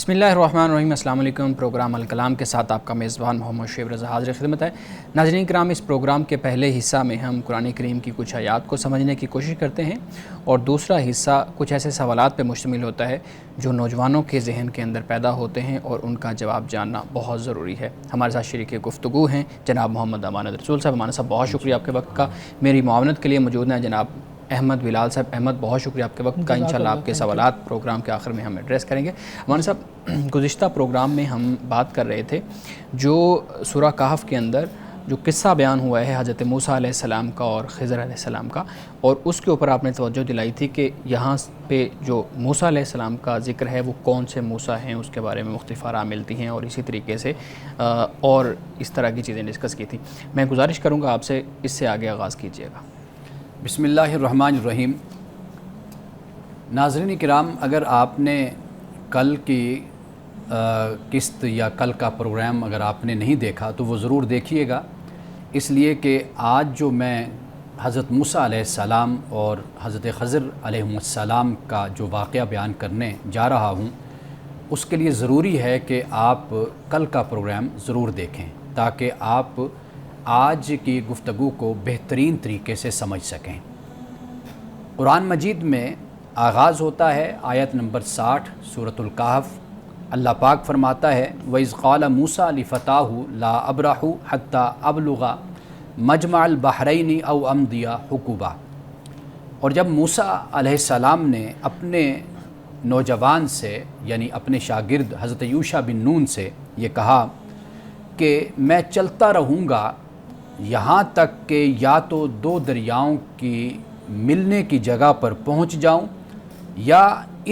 بسم اللہ الرحمن الرحیم۔ السلام علیکم۔ پروگرام الکلام کے ساتھ آپ کا میزبان محمد شعیب رضا حاضر خدمت ہے۔ ناظرین کرام، اس پروگرام کے پہلے حصہ میں ہم قرآن کریم کی کچھ آیات کو سمجھنے کی کوشش کرتے ہیں، اور دوسرا حصہ کچھ ایسے سوالات پہ مشتمل ہوتا ہے جو نوجوانوں کے ذہن کے اندر پیدا ہوتے ہیں اور ان کا جواب جاننا بہت ضروری ہے۔ ہمارے ساتھ شریک گفتگو ہیں جناب محمد امانت رسول صاحب۔ امانت صاحب، بہت شکریہ آپ کے وقت کا۔ میری معاونت کے لیے موجود ہیں جناب احمد بلال صاحب۔ احمد، بہت شکریہ آپ کے وقت کا۔ انشاءاللہ آپ کے سوالات پروگرام کے آخر میں ہم ایڈریس کریں گے۔ امانت صاحب، گزشتہ پروگرام میں ہم بات کر رہے تھے جو سورہ کہف کے اندر جو قصہ بیان ہوا ہے حضرت موسیٰ علیہ السلام کا اور خضر علیہ السلام کا، اور اس کے اوپر آپ نے توجہ دلائی تھی کہ یہاں پہ جو موسیٰ علیہ السلام کا ذکر ہے وہ کون سے موسیٰ ہیں، اس کے بارے میں مختلف آراء ملتی ہیں، اور اسی طریقے سے اور اس طرح کی چیزیں ڈسکس کی تھی۔ میں گزارش کروں گا آپ سے اس سے آگے آغاز کیجیے گا۔ بسم اللہ الرحمن الرحیم۔ ناظرین کرام، اگر آپ نے کل کی قسط یا کل کا پروگرام اگر آپ نے نہیں دیکھا تو وہ ضرور دیکھیے گا، اس لیے کہ آج جو میں حضرت موسیٰ علیہ السلام اور حضرت خضر علیہ السلام کا جو واقعہ بیان کرنے جا رہا ہوں، اس کے لیے ضروری ہے کہ آپ کل کا پروگرام ضرور دیکھیں تاکہ آپ آج کی گفتگو کو بہترین طریقے سے سمجھ سکیں۔ قرآن مجید میں آغاز ہوتا ہے آیت نمبر 60 سورۃ الکہف۔ اللہ پاک فرماتا ہے وَإِذْ قَالَ مُوسَىٰ لِفَتَاهُ لَا أَبْرَحُ حَتَّىٰ أَبْلُغَ مَجْمَعَ الْبَحْرَيْنِ أَوْ أَمْضِيَ حُقُبًا۔ اور جب موسیٰ علیہ السلام نے اپنے نوجوان سے یعنی اپنے شاگرد حضرت یوشع بن نون سے یہ کہا کہ میں چلتا رہوں گا یہاں تک کہ یا تو دو دریاؤں کی ملنے کی جگہ پر پہنچ جاؤں یا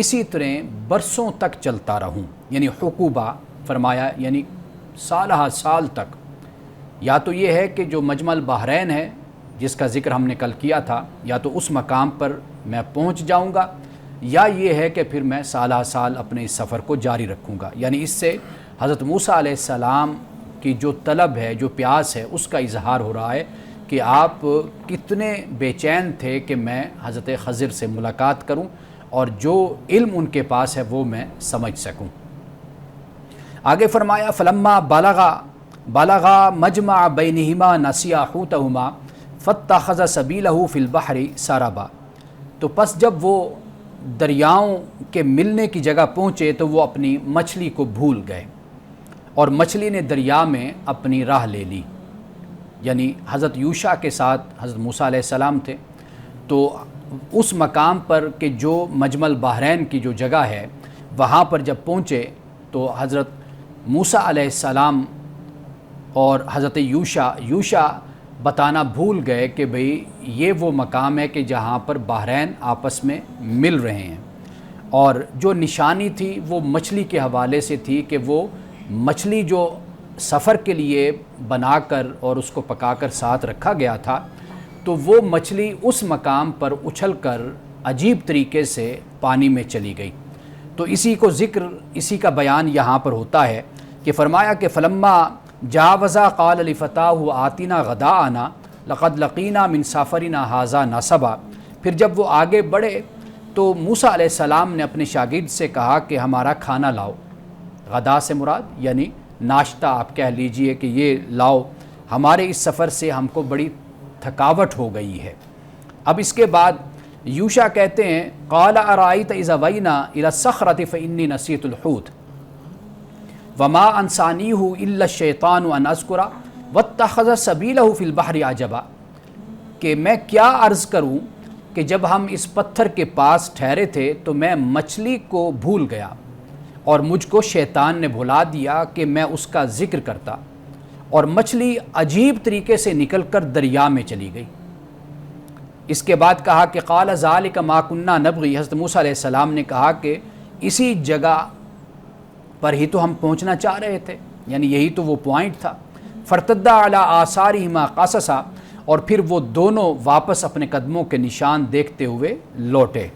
اسی طرح برسوں تک چلتا رہوں، یعنی حقوبہ فرمایا، یعنی سالہ سال تک۔ یا تو یہ ہے کہ جو مجمع البحرین ہے جس کا ذکر ہم نے کل کیا تھا، یا تو اس مقام پر میں پہنچ جاؤں گا، یا یہ ہے کہ پھر میں سالہ سال اپنے اس سفر کو جاری رکھوں گا۔ یعنی اس سے حضرت موسیٰ علیہ السلام کی جو طلب ہے، جو پیاس ہے، اس کا اظہار ہو رہا ہے کہ آپ کتنے بے چین تھے کہ میں حضرت خضر سے ملاقات کروں اور جو علم ان کے پاس ہے وہ میں سمجھ سکوں۔ آگے فرمایا فلما بلغا مجمع بینہما نسیا حوتہما فاتخذ سبیلہ فی البحر سربا۔ تو پس جب وہ دریاؤں کے ملنے کی جگہ پہنچے تو وہ اپنی مچھلی کو بھول گئے اور مچھلی نے دریا میں اپنی راہ لے لی۔ یعنی حضرت یوشع کے ساتھ حضرت موسیٰ علیہ السلام تھے، تو اس مقام پر کہ جو مجمع البحرین کی جو جگہ ہے وہاں پر جب پہنچے تو حضرت موسیٰ علیہ السلام اور حضرت یوشع بتانا بھول گئے کہ بھئی یہ وہ مقام ہے کہ جہاں پر بحرین آپس میں مل رہے ہیں، اور جو نشانی تھی وہ مچھلی کے حوالے سے تھی کہ وہ مچھلی جو سفر کے لیے بنا کر اور اس کو پکا کر ساتھ رکھا گیا تھا، تو وہ مچھلی اس مقام پر اچھل کر عجیب طریقے سے پانی میں چلی گئی۔ تو اسی کا بیان یہاں پر ہوتا ہے کہ فرمایا کہ فلما جاوزا قال لفتاہ آتنا غداءنا لقد لقینا من سفرنا ھذا نصبا۔ پھر جب وہ آگے بڑھے تو موسیٰ علیہ السلام نے اپنے شاگرد سے کہا کہ ہمارا کھانا لاؤ۔ غدا سے مراد یعنی ناشتہ آپ کہہ لیجئے کہ یہ لاؤ، ہمارے اس سفر سے ہم کو بڑی تھکاوٹ ہو گئی ہے۔ اب اس کے بعد یوشع کہتے ہیں قال ارأیت اذ اوینا الی الصخرۃ فانی نسیت الحوت وما انسانیہ الا الشیطان ان اذکر واتخذ سبیلہ فی البحر عجبا۔ کہ میں کیا عرض کروں کہ جب ہم اس پتھر کے پاس ٹھہرے تھے تو میں مچھلی کو بھول گیا اور مجھ کو شیطان نے بھلا دیا کہ میں اس کا ذکر کرتا، اور مچھلی عجیب طریقے سے نکل کر دریا میں چلی گئی۔ اس کے بعد کہا کہ قال ذالک ما کنا نبغی۔ حضرت موسیٰ علیہ السلام نے کہا کہ اسی جگہ پر ہی تو ہم پہنچنا چاہ رہے تھے، یعنی یہی تو وہ پوائنٹ تھا۔ فرتدا علی آثارہما قصصا، اور پھر وہ دونوں واپس اپنے قدموں کے نشان دیکھتے ہوئے لوٹے۔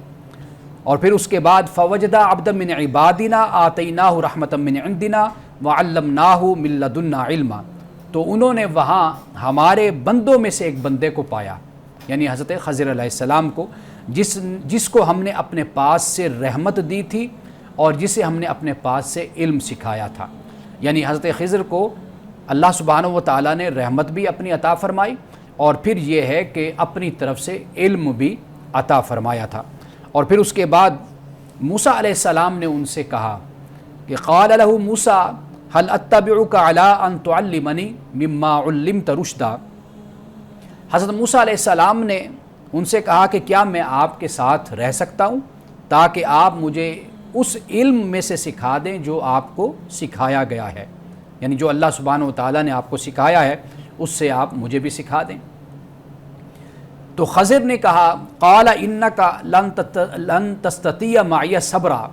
اور پھر اس کے بعد فوجدا عبدا من عبادنا آتیناہ رحمتا من عندنا وعلمناہ من لدنا علما۔ تو انہوں نے وہاں ہمارے بندوں میں سے ایک بندے کو پایا، یعنی حضرت خضر علیہ السلام کو، جس کو ہم نے اپنے پاس سے رحمت دی تھی اور جسے ہم نے اپنے پاس سے علم سکھایا تھا۔ یعنی حضرت خضر کو اللہ سبحانہ و تعالیٰ نے رحمت بھی اپنی عطا فرمائی، اور پھر یہ ہے کہ اپنی طرف سے علم بھی عطا فرمایا تھا۔ اور پھر اس کے بعد موسیٰ علیہ السلام نے ان سے کہا کہ قال لہ موسیٰ هل اتبعک علی ان تعلمنی مما علمت رشدا۔ حضرت موسیٰ علیہ السلام نے ان سے کہا کہ کیا میں آپ کے ساتھ رہ سکتا ہوں تاکہ آپ مجھے اس علم میں سے سکھا دیں جو آپ کو سکھایا گیا ہے، یعنی جو اللہ سبحانہ و تعالیٰ نے آپ کو سکھایا ہے اس سے آپ مجھے بھی سکھا دیں۔ تو خضر نے کہا قال انک لن تستطیع معی صبرا،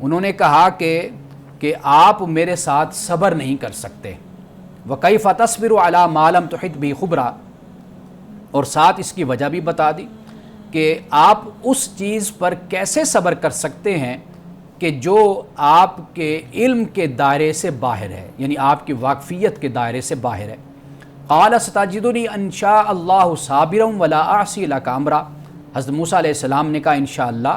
انہوں نے کہا کہ آپ میرے ساتھ صبر نہیں کر سکتے، وکیف تصبر علی ما لم تحط بہ خبرا، اور ساتھ اس کی وجہ بھی بتا دی کہ آپ اس چیز پر کیسے صبر کر سکتے ہیں کہ جو آپ کے علم کے دائرے سے باہر ہے، یعنی آپ کی واقفیت کے دائرے سے باہر ہے۔ قال ستجدنی ان شاء اللہ صابرا ولا اعصی لک امرا، حضرت موسیٰ علیہ السلام نے کہا انشاءاللہ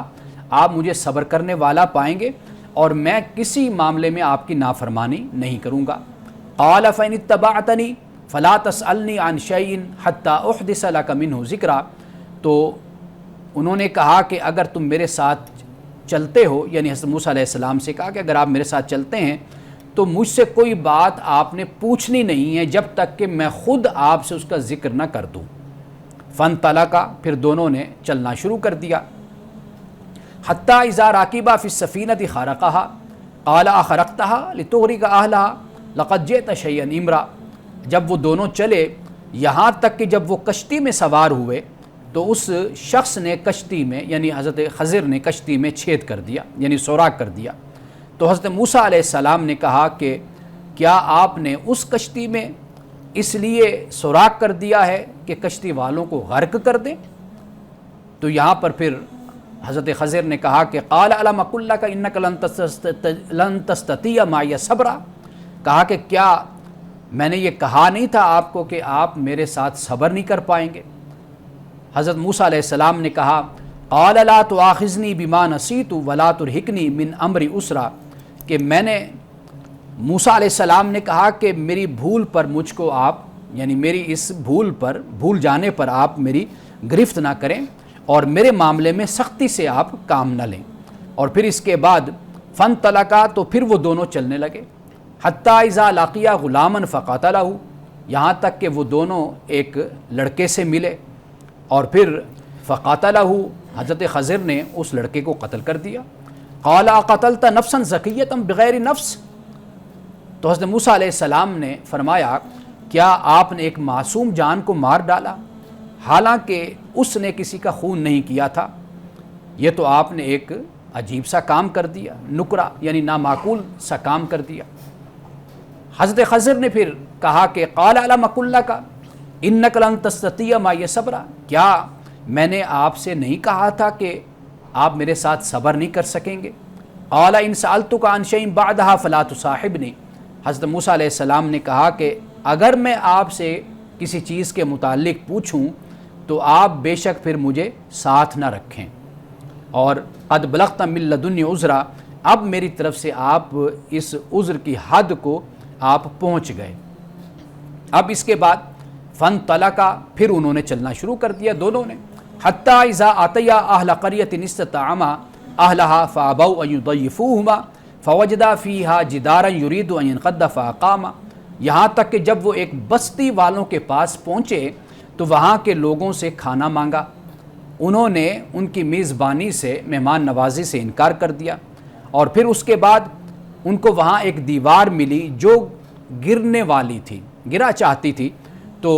آپ مجھے صبر کرنے والا پائیں گے اور میں کسی معاملے میں آپ کی نافرمانی نہیں کروں گا۔ قال فإن اتبعتنی فلا تسألنی عن شیء حتی احدث لک منہ ذکرا، تو انہوں نے کہا کہ اگر تم میرے ساتھ چلتے ہو، یعنی حضرت موسیٰ علیہ السلام سے کہا کہ اگر آپ میرے ساتھ چلتے ہیں تو مجھ سے کوئی بات آپ نے پوچھنی نہیں ہے جب تک کہ میں خود آپ سے اس کا ذکر نہ کر دوں۔ فانطلقا، پھر دونوں نے چلنا شروع کر دیا۔ حتی اذا راکبا فی السفینۃ خرقها قال اخرقتها لتغرق اہلها لقد جئت شیئا امرا، جب وہ دونوں چلے یہاں تک کہ جب وہ کشتی میں سوار ہوئے تو اس شخص نے کشتی میں، یعنی حضرت خضر نے کشتی میں چھید کر دیا، یعنی سوراخ کر دیا۔ تو حضرت موسیٰ علیہ السلام نے کہا کہ کیا آپ نے اس کشتی میں اس لیے سوراخ کر دیا ہے کہ کشتی والوں کو غرق کر دیں؟ تو یہاں پر پھر حضرت خضر نے کہا کہ قال الم اقل لک انک لن تستطیع معی صبرا، کہا کہ کیا میں نے یہ کہا نہیں تھا آپ کو کہ آپ میرے ساتھ صبر نہیں کر پائیں گے؟ حضرت موسیٰ علیہ السلام نے کہا قال لا تؤاخذنی بما نسیت ولا ترہقنی من امری اسرا، کہ میں نے موسیٰ علیہ السلام نے کہا کہ میری بھول پر مجھ کو آپ، یعنی میری اس بھول جانے پر آپ میری گرفت نہ کریں اور میرے معاملے میں سختی سے آپ کام نہ لیں۔ اور پھر اس کے بعد فانطلقا، تو پھر وہ دونوں چلنے لگے۔ حتی اذا لقیا غلاما فقتلہ، یہاں تک کہ وہ دونوں ایک لڑکے سے ملے اور پھر فقتلہ، حضرت خضر نے اس لڑکے کو قتل کر دیا۔ قال اقتلت نفسا زکیۃ بغیر نفس، تو حضرت موسیٰ علیہ السلام نے فرمایا کیا آپ نے ایک معصوم جان کو مار ڈالا حالانکہ اس نے کسی کا خون نہیں کیا تھا؟ یہ تو آپ نے ایک عجیب سا کام کر دیا، نکرا یعنی نامعقول سا کام کر دیا۔ حضرت خضر نے پھر کہا کہ قال الم اقل لک انک لن تستطیع معی صبرا، کیا میں نے آپ سے نہیں کہا تھا کہ آپ میرے ساتھ صبر نہیں کر سکیں گے؟ قال ان سألتک عن شیء بعدها فلا تصاحبنی، حضرت موسیٰ علیہ السلام نے کہا کہ اگر میں آپ سے کسی چیز کے متعلق پوچھوں تو آپ بے شک پھر مجھے ساتھ نہ رکھیں، اور قد بلغت من لدنی عذرا، اب میری طرف سے آپ اس عذر کی حد کو آپ پہنچ گئے۔ اب اس کے بعد فانطلقا، پھر انہوں نے چلنا شروع کر دیا دونوں نے۔ حتی اذا اتیا اہل قریۃ استطعما اہلہا فابوا ان یضیفوہما فوجدا فیہا جدارا یرید ان ینقض فاقاما، یہاں تک کہ جب وہ ایک بستی والوں کے پاس پہنچے تو وہاں کے لوگوں سے کھانا مانگا، انہوں نے ان کی میزبانی سے، مہمان نوازی سے انکار کر دیا، اور پھر اس کے بعد ان کو وہاں ایک دیوار ملی جو گرنے والی تھی، گرا چاہتی تھی، تو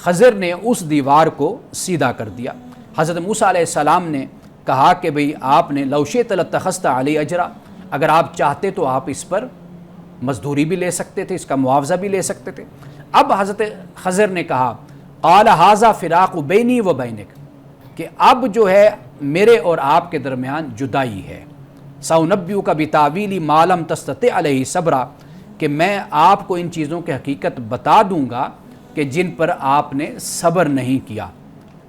خضر نے اس دیوار کو سیدھا کر دیا۔ حضرت موسیٰ علیہ السلام نے کہا کہ بھئی آپ نے لو شئت لاتخذت علیہ اجرا، اگر آپ چاہتے تو آپ اس پر مزدوری بھی لے سکتے تھے، اس کا معاوضہ بھی لے سکتے تھے۔ اب حضرت خضر نے کہا قال ھذا فراق بینی و بینک، کہ اب جو ہے میرے اور آپ کے درمیان جدائی ہے۔ سأنبئک بتاویل ما لم تستطع علیہ صبرا، کہ میں آپ کو ان چیزوں کی حقیقت بتا دوں گا کہ جن پر آپ نے صبر نہیں کیا۔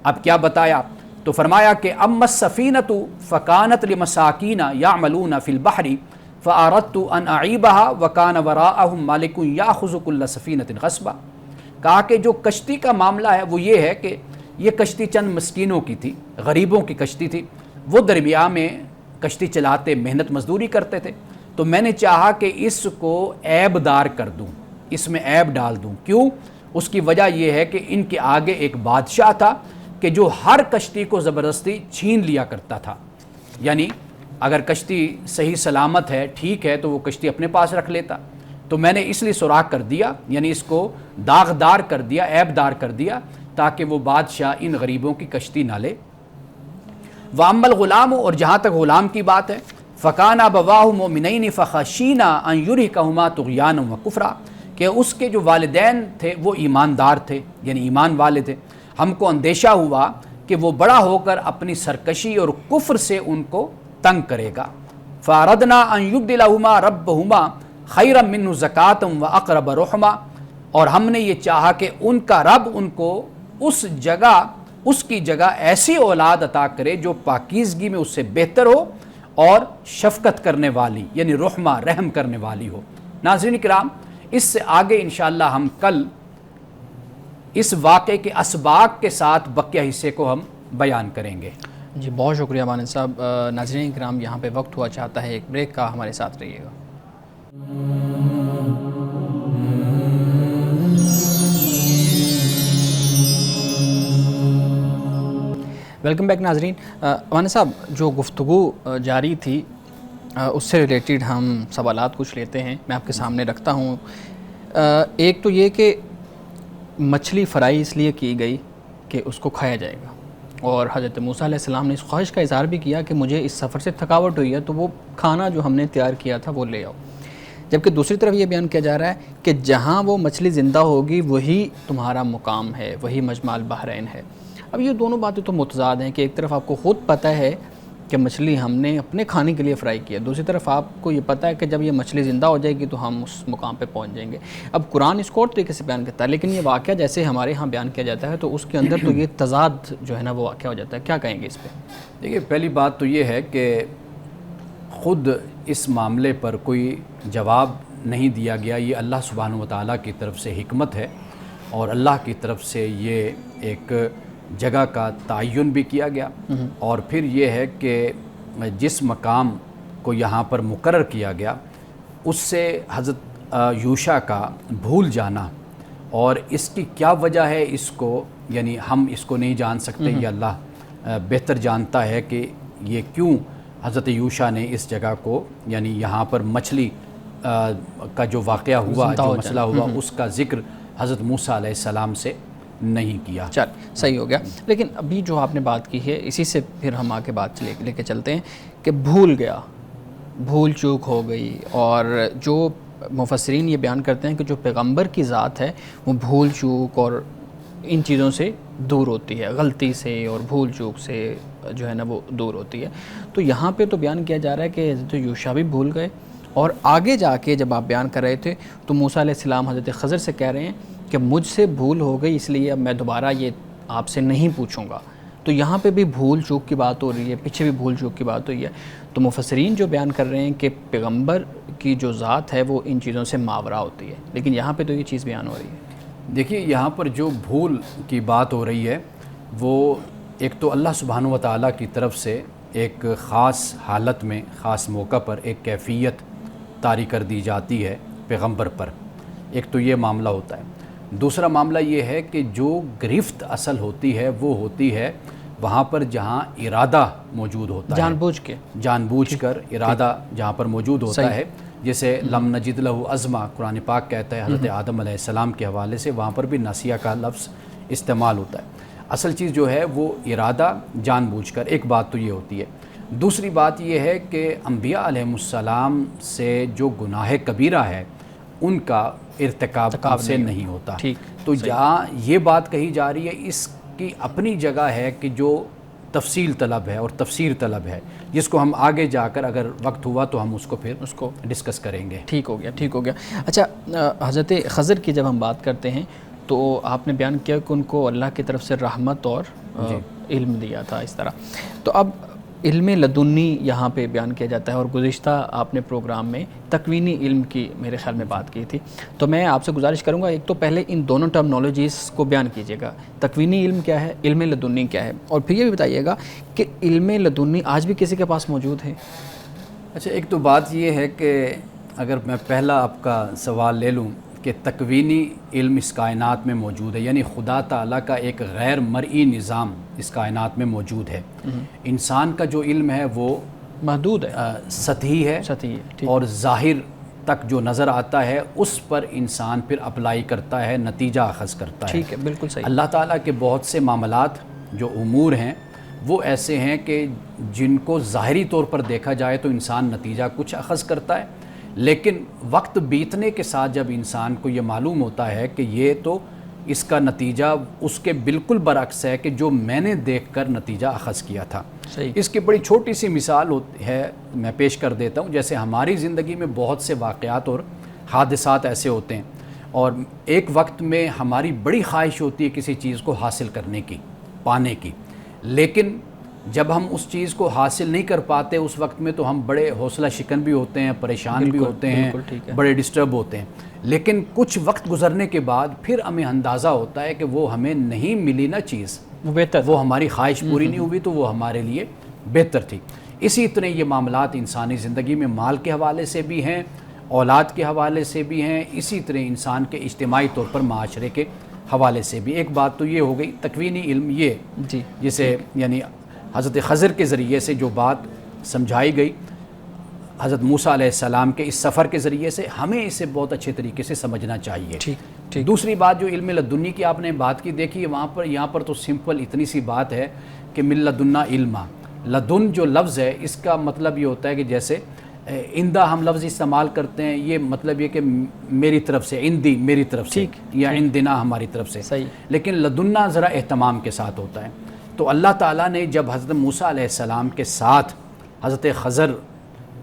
اب کیا بتایا؟ تو فرمایا کہ اما السفینۃ فکانت لمساکین یعملون فی البحر فاردت ان اعیبها وکان وراءہم مالک یاخذ کل سفینۃ غصبا. کہا کہ جو کشتی کا معاملہ ہے وہ یہ ہے کہ یہ کشتی چند مسکینوں کی تھی، غریبوں کی کشتی تھی، وہ درمیان میں کشتی چلاتے محنت مزدوری کرتے تھے، تو میں نے چاہا کہ اس کو عیب دار کر دوں، اس میں عیب ڈال دوں. کیوں؟ اس کی وجہ یہ ہے کہ ان کے آگے ایک بادشاہ تھا کہ جو ہر کشتی کو زبردستی چھین لیا کرتا تھا. یعنی اگر کشتی صحیح سلامت ہے، ٹھیک ہے، تو وہ کشتی اپنے پاس رکھ لیتا. تو میں نے اس لیے سوراخ کر دیا، یعنی اس کو داغدار کر دیا، عیب دار کر دیا، تاکہ وہ بادشاہ ان غریبوں کی کشتی نہ لے. وَأَمَّا الْغُلَامُ، اور جہاں تک غلام کی بات ہے، فَكَانَ أَبَوَاهُ مُؤْمِنَيْنِ فَخَشِينَا أَن يُرْهِقَهُمَا طُغْيَانًا وَكُفْرًا، کہ اس کے جو والدین تھے وہ ایماندار تھے، یعنی ایمان والے تھے. ہم کو اندیشہ ہوا کہ وہ بڑا ہو کر اپنی سرکشی اور کفر سے ان کو تنگ کرے گا. فَأَرَدْنَا أَن يُبْدِلَهُمَا رَبُّهُمَا خَيْرًا مِّنْهُ زَكَاةً وَأَقْرَبَ رُحْمًا، اور ہم نے یہ چاہا کہ ان کا رب ان کو اس کی جگہ ایسی اولاد عطا کرے جو پاکیزگی میں اس سے بہتر ہو اور شفقت کرنے والی، یعنی رحمہ، رحم کرنے والی ہو. ناظرین کرام، اس سے آگے انشاءاللہ ہم کل اس واقعے کے اسباق کے ساتھ بقیہ حصے کو ہم بیان کریں گے. جی بہت شکریہ مانند صاحب. ناظرین کرام، یہاں پہ وقت ہوا چاہتا ہے ایک بریک کا، ہمارے ساتھ رہیے گا. ویلکم بیک ناظرین. مانند صاحب، جو گفتگو جاری تھی اس سے ریلیٹڈ ہم سوالات کچھ لیتے ہیں، میں آپ کے سامنے رکھتا ہوں. ایک تو یہ کہ مچھلی فرائی اس لیے کی گئی کہ اس کو کھایا جائے گا، اور حضرت موسیٰ علیہ السلام نے اس خواہش کا اظہار بھی کیا کہ مجھے اس سفر سے تھکاوٹ ہوئی ہے تو وہ کھانا جو ہم نے تیار کیا تھا وہ لے آؤ. جبکہ دوسری طرف یہ بیان کیا جا رہا ہے کہ جہاں وہ مچھلی زندہ ہوگی وہی تمہارا مقام ہے، وہی مجمع البحرین ہے. اب یہ دونوں باتیں تو متضاد ہیں کہ ایک طرف آپ کو خود پتہ ہے کہ مچھلی ہم نے اپنے کھانے کے لیے فرائی کیا، دوسری طرف آپ کو یہ پتہ ہے کہ جب یہ مچھلی زندہ ہو جائے گی تو ہم اس مقام پہ پہنچ جائیں گے. اب قرآن اس کو اور طریقے سے بیان کرتا ہے، لیکن یہ واقعہ جیسے ہمارے ہاں بیان کیا جاتا ہے تو اس کے اندر تو یہ تضاد جو ہے نا وہ واقعہ ہو جاتا ہے. کیا کہیں گے اس پہ؟ دیکھیے، پہلی بات تو یہ ہے کہ خود اس معاملے پر کوئی جواب نہیں دیا گیا. یہ اللہ سبحانہ و تعالیٰ کی طرف سے حکمت ہے، اور اللہ کی طرف سے یہ ایک جگہ کا تعین بھی کیا گیا. اور پھر یہ ہے کہ جس مقام کو یہاں پر مقرر کیا گیا اس سے حضرت یوشع کا بھول جانا، اور اس کی کیا وجہ ہے اس کو یعنی ہم اس کو نہیں جان سکتے. یہ اللہ بہتر جانتا ہے کہ یہ کیوں حضرت یوشع نے اس جگہ کو یعنی یہاں پر مچھلی کا جو واقعہ ہوا، جو مسئلہ ہوا، اس کا ذکر حضرت موسیٰ علیہ السلام سے نہیں کیا. چل صحیح ہو گیا. لیکن ابھی جو آپ نے بات کی ہے اسی سے پھر ہم آگے بات لے کے چلتے ہیں کہ بھول گیا، بھول چوک ہو گئی. اور جو مفسرین یہ بیان کرتے ہیں کہ جو پیغمبر کی ذات ہے وہ بھول چوک اور ان چیزوں سے دور ہوتی ہے، غلطی سے اور بھول چوک سے جو ہے نا وہ دور ہوتی ہے. تو یہاں پہ تو بیان کیا جا رہا ہے کہ حضرت یوشع بھی بھول گئے، اور آگے جا کے جب آپ بیان کر رہے تھے تو موسیٰ علیہ السلام حضرت خضر سے کہہ رہے ہیں کہ مجھ سے بھول ہو گئی، اس لیے اب میں دوبارہ یہ آپ سے نہیں پوچھوں گا. تو یہاں پہ بھی بھول چوک کی بات ہو رہی ہے، پیچھے بھی بھول چوک کی بات ہوئی ہے. تو مفسرین جو بیان کر رہے ہیں کہ پیغمبر کی جو ذات ہے وہ ان چیزوں سے ماورا ہوتی ہے، لیکن یہاں پہ تو یہ چیز بیان ہو رہی ہے. دیکھیے، یہاں پر جو بھول کی بات ہو رہی ہے وہ ایک تو اللہ سبحانہ و تعالیٰ کی طرف سے ایک خاص حالت میں، خاص موقع پر ایک کیفیت طاری کر دی جاتی ہے پیغمبر پر. ایک تو یہ معاملہ ہوتا ہے. دوسرا معاملہ یہ ہے کہ جو گرفت اصل ہوتی ہے وہ ہوتی ہے وہاں پر جہاں ارادہ موجود ہوتا ہے، جان بوجھ کر ارادہ جہاں پر موجود ہوتا ہے. جیسے لم نجد لہ عزما قرآن پاک کہتا ہے حضرت آدم علیہ السلام کے حوالے سے، وہاں پر بھی ناسیہ کا لفظ استعمال ہوتا ہے. اصل چیز جو ہے وہ ارادہ جان بوجھ کر. ایک بات تو یہ ہوتی ہے. دوسری بات یہ ہے کہ انبیاء علیہ السلام سے جو گناہ کبیرہ ہے ان کا ارتکاب سے نہیں ہوتا. تو جہاں یہ بات کہی جا رہی ہے اس کی اپنی جگہ ہے کہ جو تفصیل طلب ہے اور تفسیر طلب ہے، جس کو ہم آگے جا کر اگر وقت ہوا تو ہم اس کو ڈسکس کریں گے. ٹھیک ہو گیا. اچھا، حضرت خضر کی جب ہم بات کرتے ہیں تو آپ نے بیان کیا کہ ان کو اللہ کی طرف سے رحمت اور علم دیا تھا اس طرح. تو اب علم لدنی یہاں پہ بیان کیا جاتا ہے، اور گزشتہ آپ نے پروگرام میں تکوینی علم کی میرے خیال میں بات کی تھی. تو میں آپ سے گزارش کروں گا ایک تو پہلے ان دونوں ٹرمنالوجیز کو بیان کیجیے گا، تکوینی علم کیا ہے، علم لدنی کیا ہے، اور پھر یہ بھی بتائیے گا کہ علم لدنی آج بھی کسی کے پاس موجود ہے. اچھا، ایک تو بات یہ ہے کہ اگر میں پہلا آپ کا سوال لے لوں کہ تکوینی علم اس کائنات میں موجود ہے، یعنی خدا تعالیٰ کا ایک غیر مرئی نظام اس کائنات میں موجود ہے. انسان کا جو علم ہے وہ محدود ہے، سطحی ہے، اور ظاہر تک جو نظر آتا ہے اس پر انسان پھر اپلائی کرتا ہے، نتیجہ اخذ کرتا ہے. ٹھیک ہے، بالکل صحیح. اللہ تعالیٰ کے بہت سے معاملات جو امور ہیں وہ ایسے ہیں کہ جن کو ظاہری طور پر دیکھا جائے تو انسان نتیجہ کچھ اخذ کرتا ہے، لیکن وقت بیتنے کے ساتھ جب انسان کو یہ معلوم ہوتا ہے کہ یہ تو اس کا نتیجہ اس کے بالکل برعکس ہے کہ جو میں نے دیکھ کر نتیجہ اخذ کیا تھا. صحیح. اس کی بڑی چھوٹی سی مثال ہے، میں پیش کر دیتا ہوں. جیسے ہماری زندگی میں بہت سے واقعات اور حادثات ایسے ہوتے ہیں، اور ایک وقت میں ہماری بڑی خواہش ہوتی ہے کسی چیز کو حاصل کرنے کی، پانے کی، لیکن جب ہم اس چیز کو حاصل نہیں کر پاتے اس وقت میں تو ہم بڑے حوصلہ شکن بھی ہوتے ہیں، پریشان بھی ہوتے ہیں، بڑے ڈسٹرب ہوتے ہیں. لیکن کچھ وقت گزرنے کے بعد پھر ہمیں اندازہ ہوتا ہے کہ وہ ہمیں نہیں ملی نا چیز، وہ ہماری خواہش پوری نہیں ہوئی تو وہ ہمارے لیے بہتر تھی. اسی طرح یہ معاملات انسانی زندگی میں مال کے حوالے سے بھی ہیں، اولاد کے حوالے سے بھی ہیں، اسی طرح انسان کے اجتماعی طور پر معاشرے کے حوالے سے بھی. ایک بات تو یہ ہو گئی تکوینی علم، یہ جسے یعنی حضرت خضر کے ذریعے سے جو بات سمجھائی گئی حضرت موسیٰ علیہ السلام کے اس سفر کے ذریعے سے، ہمیں اسے بہت اچھے طریقے سے سمجھنا چاہیے. دوسری بات جو علم لدنی کی آپ نے بات کی، دیکھیے یہاں پر تو سمپل اتنی سی بات ہے کہ من لدنا علما. لدن جو لفظ ہے اس کا مطلب یہ ہوتا ہے کہ جیسے اندہ ہم لفظ استعمال کرتے ہیں، یہ مطلب یہ کہ میری طرف سے، اندی میری طرف سے، یا اندنا ہماری طرف سے. لیکن لدنا ذرا اہتمام کے ساتھ ہوتا ہے. تو اللہ تعالیٰ نے جب حضرت موسیٰ علیہ السلام کے ساتھ حضرت خضر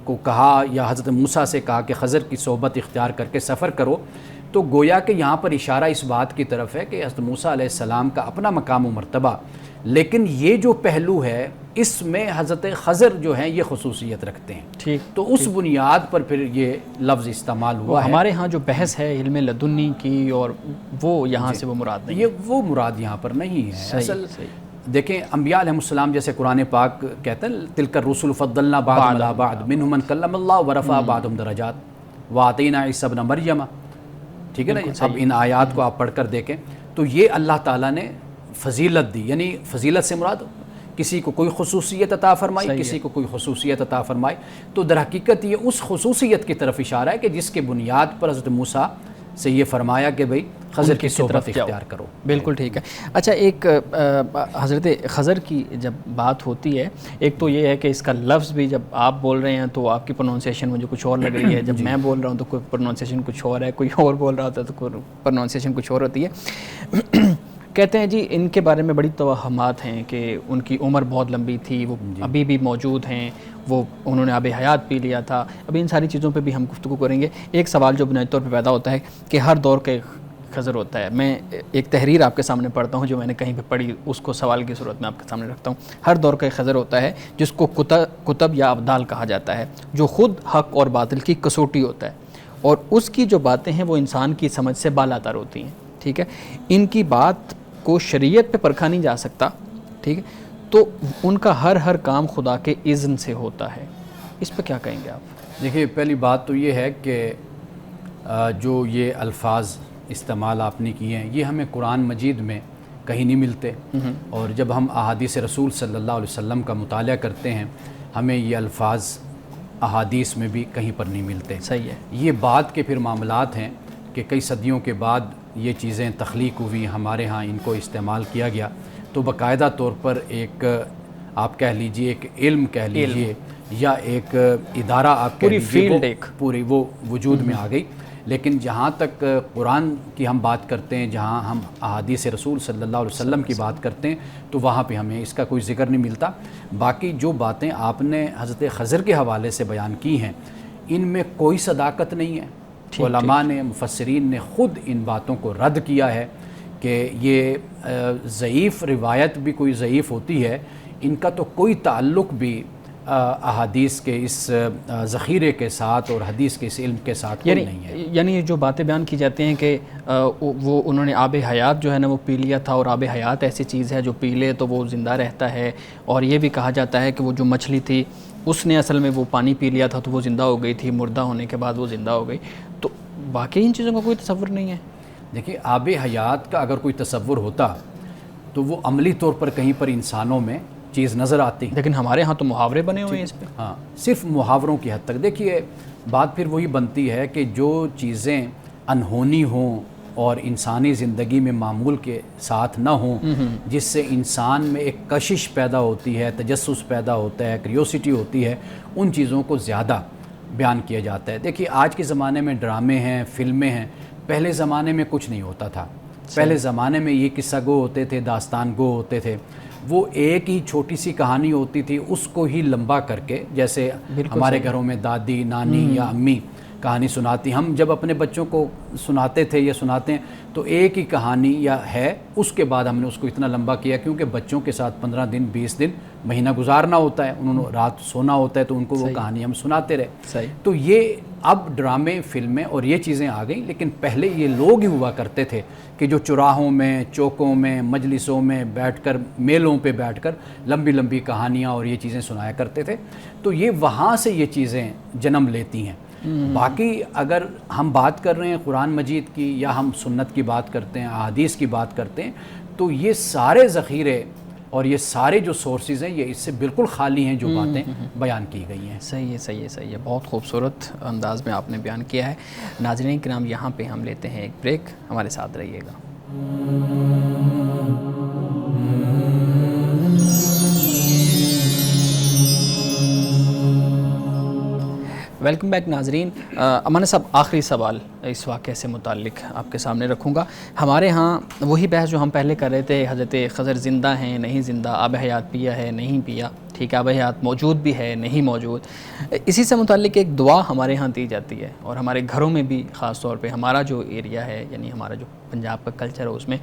کو کہا، یا حضرت موسیٰ سے کہا کہ خضر کی صحبت اختیار کر کے سفر کرو، تو گویا کہ یہاں پر اشارہ اس بات کی طرف ہے کہ حضرت موسیٰ علیہ السلام کا اپنا مقام و مرتبہ، لیکن یہ جو پہلو ہے اس میں حضرت خضر جو ہیں یہ خصوصیت رکھتے ہیں. تو اس بنیاد پر پھر یہ لفظ استعمال ہوا ہے. ہمارے ہاں جو بحث ہے علم لدنی کی، اور وہ یہاں سے وہ مراد نہیں، یہ وہ مراد یہاں پر نہیں ہے. اصل دیکھیں انبیاء علیہ السلام جیسے قرآن پاک کہتے ہیں تلک الرسل فضلنا بعضهم علی بعض منهم من کلم اللہ ورفع بعضهم درجات وآتینا عیسی ابن مریم. ٹھیک ہے نا. اب ان آیات کو آپ پڑھ کر دیکھیں تو یہ اللہ تعالیٰ نے فضیلت دی، یعنی فضیلت سے مراد کسی کو کوئی خصوصیت عطا فرمائی، کسی کو کوئی خصوصیت عطا فرمائی. تو در حقیقت یہ اس خصوصیت کی طرف اشارہ ہے کہ جس کے بنیاد پر حضرت موسیٰ سے یہ فرمایا کہ بھئی خضر کی صحبت اختیار کرو. بالکل ٹھیک ہے. اچھا، ایک حضرت خضر کی جب بات ہوتی ہے، ایک تو یہ ہے کہ اس کا لفظ بھی جب آپ بول رہے ہیں تو آپ کی پروننسیشن مجھے کچھ اور لگ رہی ہے، جب میں بول رہا ہوں تو کوئی پروننسیشن کچھ اور ہے، کوئی اور بول رہا ہوتا ہے تو کوئی پروننسیشن کچھ اور ہوتی ہے. کہتے ہیں جی ان کے بارے میں بڑی توہمات ہیں کہ ان کی عمر بہت لمبی تھی، وہ ابھی بھی موجود ہیں، وہ انہوں نے آب حیات پی لیا تھا. اب ان ساری چیزوں پہ بھی ہم گفتگو کریں گے. ایک سوال جو بنیادی طور پہ پیدا ہوتا ہے کہ ہر دور کے خضر ہوتا ہے. میں ایک تحریر آپ کے سامنے پڑھتا ہوں جو میں نے کہیں پہ پڑھی، اس کو سوال کی صورت میں آپ کے سامنے رکھتا ہوں. ہر دور کا خضر ہوتا ہے جس کو کتب یا ابدال کہا جاتا ہے، جو خود حق اور باطل کی کسوٹی ہوتا ہے، اور اس کی جو باتیں ہیں وہ انسان کی سمجھ سے بالاتر ہوتی ہیں. ٹھیک ہے. ان کی بات کو شریعت پہ پرکھا نہیں جا سکتا. ٹھیک ہے. تو ان کا ہر کام خدا کے اذن سے ہوتا ہے. اس پہ کیا کہیں گے آپ؟ دیکھیے پہلی بات تو یہ ہے کہ جو یہ الفاظ استعمال آپ نے کیے ہیں یہ ہمیں قرآن مجید میں کہیں نہیں ملتے، اور جب ہم احادیث رسول صلی اللہ علیہ وسلم کا مطالعہ کرتے ہیں ہمیں یہ الفاظ احادیث میں بھی کہیں پر نہیں ملتے. صحیح ہے. یہ بات کے پھر معاملات ہیں کہ کئی صدیوں کے بعد یہ چیزیں تخلیق ہوئی، ہمارے ہاں ان کو استعمال کیا گیا. تو باقاعدہ طور پر ایک آپ کہہ لیجئے ایک علم کہہ لیجئے یا ایک ادارہ آپ کہہ لیجئے پوری وہ وجود میں آ گئی. لیکن جہاں تک قرآن کی ہم بات کرتے ہیں، جہاں ہم احادیث رسول صلی اللہ علیہ وسلم کی بات کرتے ہیں تو وہاں پہ ہمیں اس کا کوئی ذکر نہیں ملتا. باقی جو باتیں آپ نے حضرت خضر کے حوالے سے بیان کی ہیں ان میں کوئی صداقت نہیں ہے. علماء نے، مفسرین نے خود ان باتوں کو رد کیا ہے کہ یہ ضعیف روایت بھی کوئی ضعیف ہوتی ہے، ان کا تو کوئی تعلق بھی احادیث کے اس ذخیرے کے ساتھ اور حدیث کے اس علم کے ساتھ کوئی نہیں ہے۔ یعنی یہ جو باتیں بیان کی جاتی ہیں کہ وہ انہوں نے آب حیات جو ہے نا وہ پی لیا تھا، اور آب حیات ایسی چیز ہے جو پی لے تو وہ زندہ رہتا ہے، اور یہ بھی کہا جاتا ہے کہ وہ جو مچھلی تھی اس نے اصل میں وہ پانی پی لیا تھا تو وہ زندہ ہو گئی تھی، مردہ ہونے کے بعد وہ زندہ ہو گئی، تو باقی ان چیزوں کا کوئی تصور نہیں ہے؟ دیکھیے، آب حیات کا اگر کوئی تصور ہوتا تو وہ عملی طور پر کہیں پر انسانوں میں چیز نظر آتی، لیکن ہمارے ہاں تو محاورے بنے ہوئے ہیں اس پہ۔ ہاں، صرف محاوروں کی حد تک۔ دیکھیے، بات پھر وہی بنتی ہے کہ جو چیزیں انہونی ہوں اور انسانی زندگی میں معمول کے ساتھ نہ ہوں، جس سے انسان میں ایک کشش پیدا ہوتی ہے، تجسس پیدا ہوتا ہے، کریوسٹی ہوتی ہے، ان چیزوں کو زیادہ بیان کیا جاتا ہے۔ دیکھیے، آج کے زمانے میں ڈرامے ہیں، فلمیں ہیں، پہلے زمانے میں کچھ نہیں ہوتا تھا۔ پہلے زمانے میں یہ قصہ گو ہوتے تھے، داستان گو ہوتے تھے، وہ ایک ہی چھوٹی سی کہانی ہوتی تھی، اس کو ہی لمبا کر کے، جیسے ہمارے گھروں میں دادی، نانی یا امی کہانی سناتی، ہم جب اپنے بچوں کو سناتے تھے یا سناتے ہیں تو ایک ہی کہانی یا ہے، اس کے بعد ہم نے اس کو اتنا لمبا کیا کیونکہ بچوں کے ساتھ 15 دن 20 دن مہینہ گزارنا ہوتا ہے، انہوں نے رات سونا ہوتا ہے، تو ان کو وہ کہانی ہم سناتے رہے۔ تو یہ اب ڈرامے، فلمیں اور یہ چیزیں آ گئیں، لیکن پہلے یہ لوگ ہی ہوا کرتے تھے کہ جو چوراہوں میں، چوکوں میں، مجلسوں میں بیٹھ کر، میلوں پہ بیٹھ کر لمبی لمبی کہانیاں اور یہ چیزیں سنایا کرتے تھے، تو یہ وہاں سے یہ چیزیں جنم لیتی ہیں۔ باقی اگر ہم بات کر رہے ہیں قرآن مجید کی، یا ہم سنت کی بات کرتے ہیں، احادیث کی بات کرتے ہیں، تو یہ سارے ذخیرے اور یہ سارے جو سورسز ہیں یہ اس سے بالکل خالی ہیں جو باتیں بیان کی گئی ہیں۔ صحیح ہے، صحیح ہے، صحیح ہے، بہت خوبصورت انداز میں آپ نے بیان کیا ہے۔ ناظرین کرام، یہاں پہ ہم لیتے ہیں ایک بریک، ہمارے ساتھ رہیے گا۔ ویلکم بیک ناظرین۔ امان صاحب، آخری سوال اس واقعے سے متعلق آپ کے سامنے رکھوں گا۔ ہمارے ہاں وہی بحث جو ہم پہلے کر رہے تھے، حضرت خضر زندہ ہیں نہیں زندہ، آب حیات پیا ہے نہیں پیا، ٹھیک ہے، آب حیات موجود بھی ہے نہیں موجود، اسی سے متعلق ایک دعا ہمارے ہاں دی جاتی ہے، اور ہمارے گھروں میں بھی خاص طور پہ ہمارا جو ایریا ہے، یعنی ہمارا جو پنجاب کا کلچر ہے، اس میں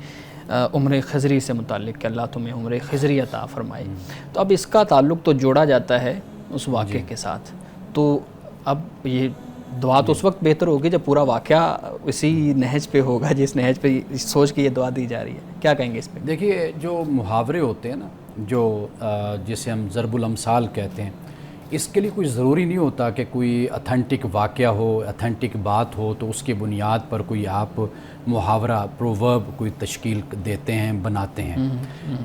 عمر خضری سے متعلق کہ اللہ تمہیں عمر خضری عطا فرمائے، تو اب اس کا تعلق تو جوڑا جاتا ہے اس واقعے کے ساتھ، تو اب یہ دعا تو اس وقت بہتر ہوگی جب پورا واقعہ اسی نہج پہ ہوگا جس نہج پہ سوچ کے یہ دعا دی جا رہی ہے، کیا کہیں گے اس پہ؟ دیکھیے، جو محاورے ہوتے ہیں نا، جو جسے ہم ضرب الامثال کہتے ہیں، اس کے لیے کوئی ضروری نہیں ہوتا کہ کوئی اتھینٹک واقعہ ہو، اتھینٹک بات ہو تو اس کی بنیاد پر کوئی آپ محاورہ، پروورب کوئی تشکیل دیتے ہیں، بناتے ہیں۔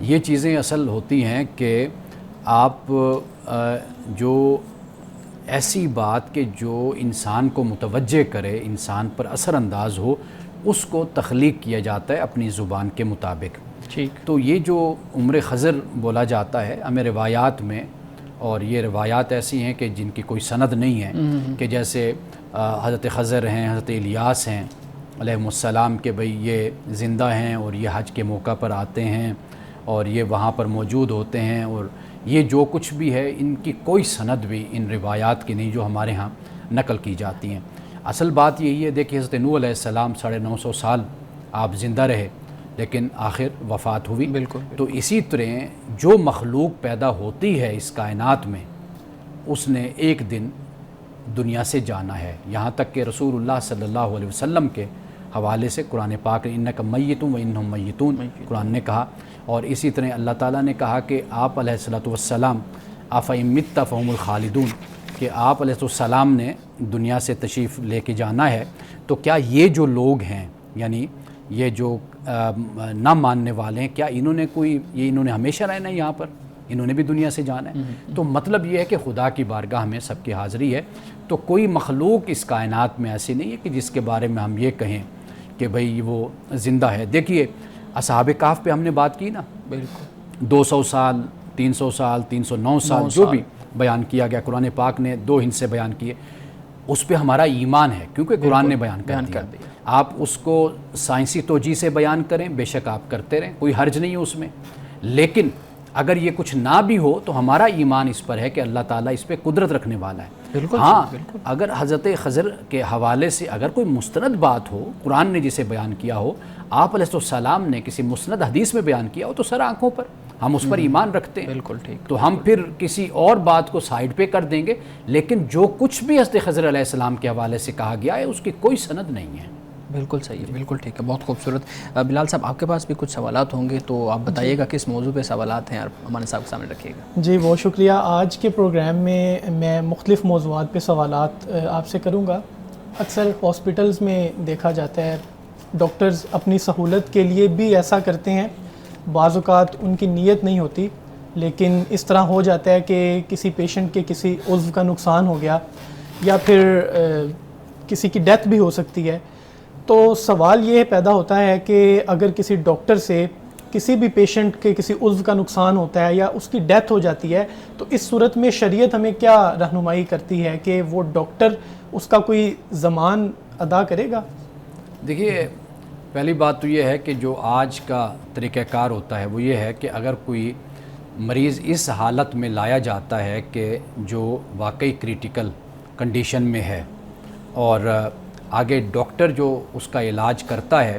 یہ چیزیں اصل ہوتی ہیں کہ آپ جو ایسی بات کہ جو انسان کو متوجہ کرے، انسان پر اثر انداز ہو، اس کو تخلیق کیا جاتا ہے اپنی زبان کے مطابق۔ ٹھیک، تو یہ جو عمر خضر بولا جاتا ہے ہمیں روایات میں، اور یہ روایات ایسی ہیں کہ جن کی کوئی سند نہیں ہے، کہ جیسے حضرت خضر ہیں، حضرت الیاس ہیں علیہم السلام، کہ بھئی یہ زندہ ہیں اور یہ حج کے موقع پر آتے ہیں اور یہ وہاں پر موجود ہوتے ہیں، اور یہ جو کچھ بھی ہے ان کی کوئی سند بھی ان روایات کی نہیں جو ہمارے ہاں نقل کی جاتی ہیں۔ اصل بات یہی ہے، دیکھیے حضرت نوح علیہ السلام 950 سال آپ زندہ رہے، لیکن آخر وفات ہوئی۔ بالکل۔ تو اسی طرح جو مخلوق پیدا ہوتی ہے اس کائنات میں، اس نے ایک دن دنیا سے جانا ہے، یہاں تک کہ رسول اللہ صلی اللہ علیہ وسلم کے حوالے سے قرآن پاک نے انک میت و انہم میتون قرآن نے کہا، اور اسی طرح اللہ تعالیٰ نے کہا کہ آپ علیہ الصلوۃ والسلام افئن مت فہم الخالدون، کہ آپ علیہ السلام نے دنیا سے تشریف لے کے جانا ہے، تو کیا یہ جو لوگ ہیں، یعنی یہ جو نہ ماننے والے ہیں، کیا انہوں نے ہمیشہ رہنا ہے یہاں پر، انہوں نے بھی دنیا سے جانا ہے؟ تو مطلب یہ ہے کہ خدا کی بارگاہ میں سب کی حاضری ہے، تو کوئی مخلوق اس کائنات میں ایسی نہیں ہے کہ جس کے بارے میں ہم یہ کہیں کہ بھئی وہ زندہ ہے۔ دیکھیے، اصحاب کہف پہ ہم نے بات کی نا، بالکل 200 سال، 300 سال، 309 سال جو بھی بیان کیا گیا، قرآن پاک نے 2 ہند سے بیان کیے، اس پہ ہمارا ایمان ہے کیونکہ قرآن نے بیان کر دیا۔ آپ اس کو سائنسی توجیہ سے بیان کریں، بے شک آپ کرتے رہیں، کوئی حرج نہیں ہے اس میں، لیکن اگر یہ کچھ نہ بھی ہو تو ہمارا ایمان اس پر ہے کہ اللہ تعالیٰ اس پہ قدرت رکھنے والا ہے۔ بالکل ہاں بالکل اگر حضرت خضر کے حوالے سے اگر کوئی مستند بات ہو، قرآن نے جسے بیان کیا ہو، آپ علیہ السلام نے کسی مستند حدیث میں بیان کیا ہو، تو سر آنکھوں پر ہم اس پر ایمان رکھتے ہیں. بالکل ٹھیک. تو ہم پھر کسی اور بات کو سائیڈ پہ کر دیں گے، لیکن جو کچھ بھی حضرت خضر علیہ السلام کے حوالے سے کہا گیا ہے اس کی کوئی سند نہیں ہے. بالکل صحیح ہے، بالکل ٹھیک ہے، بہت خوبصورت. بلال صاحب آپ کے پاس بھی کچھ سوالات ہوں گے تو آپ بتائیے گا کس موضوع پہ سوالات ہیں اور ہمارے صاحب کے سامنے رکھیے گا. جی بہت شکریہ. آج کے پروگرام میں مختلف موضوعات پہ سوالات آپ سے کروں گا. اکثر ہاسپٹلز میں دیکھا جاتا ہے ڈاکٹرز اپنی سہولت کے لیے بھی ایسا کرتے ہیں، بعض اوقات ان کی نیت نہیں ہوتی لیکن اس طرح ہو جاتا ہے کہ کسی پیشنٹ کے کسی عضو کا نقصان ہو گیا یا پھر کسی کی ڈیتھ بھی ہو سکتی ہے. تو سوال یہ پیدا ہوتا ہے کہ اگر کسی ڈاکٹر سے کسی بھی پیشنٹ کے کسی عضو کا نقصان ہوتا ہے یا اس کی ڈیتھ ہو جاتی ہے تو اس صورت میں شریعت ہمیں کیا رہنمائی کرتی ہے کہ وہ ڈاکٹر اس کا کوئی ضمان ادا کرے گا؟ دیکھیے پہلی بات تو یہ ہے کہ جو آج کا طریقہ کار ہوتا ہے وہ یہ ہے کہ اگر کوئی مریض اس حالت میں لایا جاتا ہے کہ جو واقعی کریٹیکل کنڈیشن میں ہے اور آگے ڈاکٹر جو اس کا علاج کرتا ہے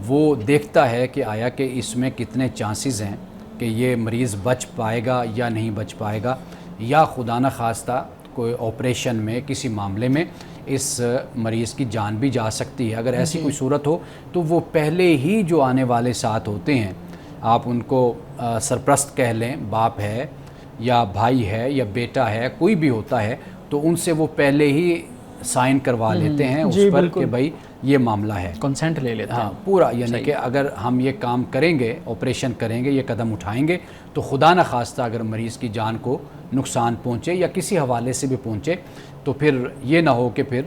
وہ دیکھتا ہے کہ آیا کہ اس میں کتنے چانسز ہیں کہ یہ مریض بچ پائے گا یا نہیں بچ پائے گا، یا خدا نہ خواستہ کوئی آپریشن میں کسی معاملے میں اس مریض کی جان بھی جا سکتی ہے. اگر ایسی کوئی صورت ہو تو وہ پہلے ہی جو آنے والے ساتھ ہوتے ہیں، آپ ان کو سرپرست کہہ لیں، باپ ہے یا بھائی ہے یا بیٹا ہے، کوئی بھی ہوتا ہے، تو ان سے وہ پہلے ہی سائن کروا لیتے ہیں اس پر کہ بھائی یہ معاملہ ہے، کنسنٹ لے لیتے ہیں. ہاں پورا، یعنی کہ اگر ہم یہ کام کریں گے، آپریشن کریں گے، یہ قدم اٹھائیں گے تو خدا نہ خواستہ اگر مریض کی جان کو نقصان پہنچے یا کسی حوالے سے بھی پہنچے تو پھر یہ نہ ہو کہ پھر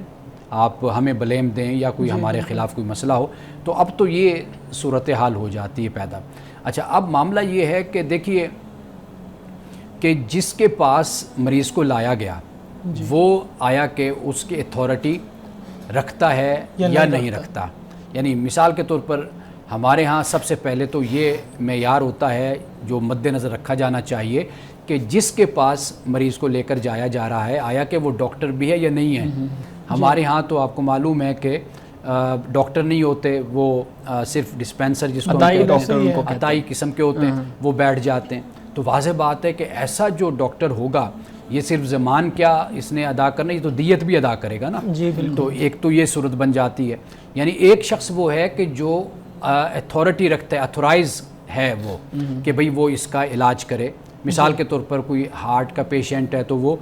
آپ ہمیں بلیم دیں یا کوئی ہمارے خلاف کوئی مسئلہ ہو. تو اب تو یہ صورتحال ہو جاتی ہے پیدا. اچھا اب معاملہ یہ ہے کہ دیکھیے کہ جس کے پاس مریض کو لایا گیا وہ آیا کہ اس کی اتھارٹی رکھتا ہے یا نہیں رکھتا. یعنی مثال کے طور پر ہمارے ہاں سب سے پہلے تو یہ معیار ہوتا ہے جو مد نظر رکھا جانا چاہیے کہ جس کے پاس مریض کو لے کر جایا جا رہا ہے آیا کہ وہ ڈاکٹر بھی ہے یا نہیں ہے. ہمارے ہاں تو آپ کو معلوم ہے کہ ڈاکٹر نہیں ہوتے، وہ صرف ڈسپینسر جس کو عطائی قسم کے ہوتے ہیں، وہ بیٹھ جاتے ہیں. تو واضح بات ہے کہ ایسا جو ڈاکٹر ہوگا یہ صرف ضمان کیا اس نے ادا کرنا، یہ تو دیت بھی ادا کرے گا نا. جی بالکل. تو ایک تو یہ صورت بن جاتی ہے. یعنی ایک شخص وہ ہے کہ جو اتھارٹی رکھتا ہے، اتھورائز ہے وہ کہ بھئی وہ اس کا علاج کرے. مثال کے طور پر کوئی ہارٹ کا پیشنٹ ہے تو وہ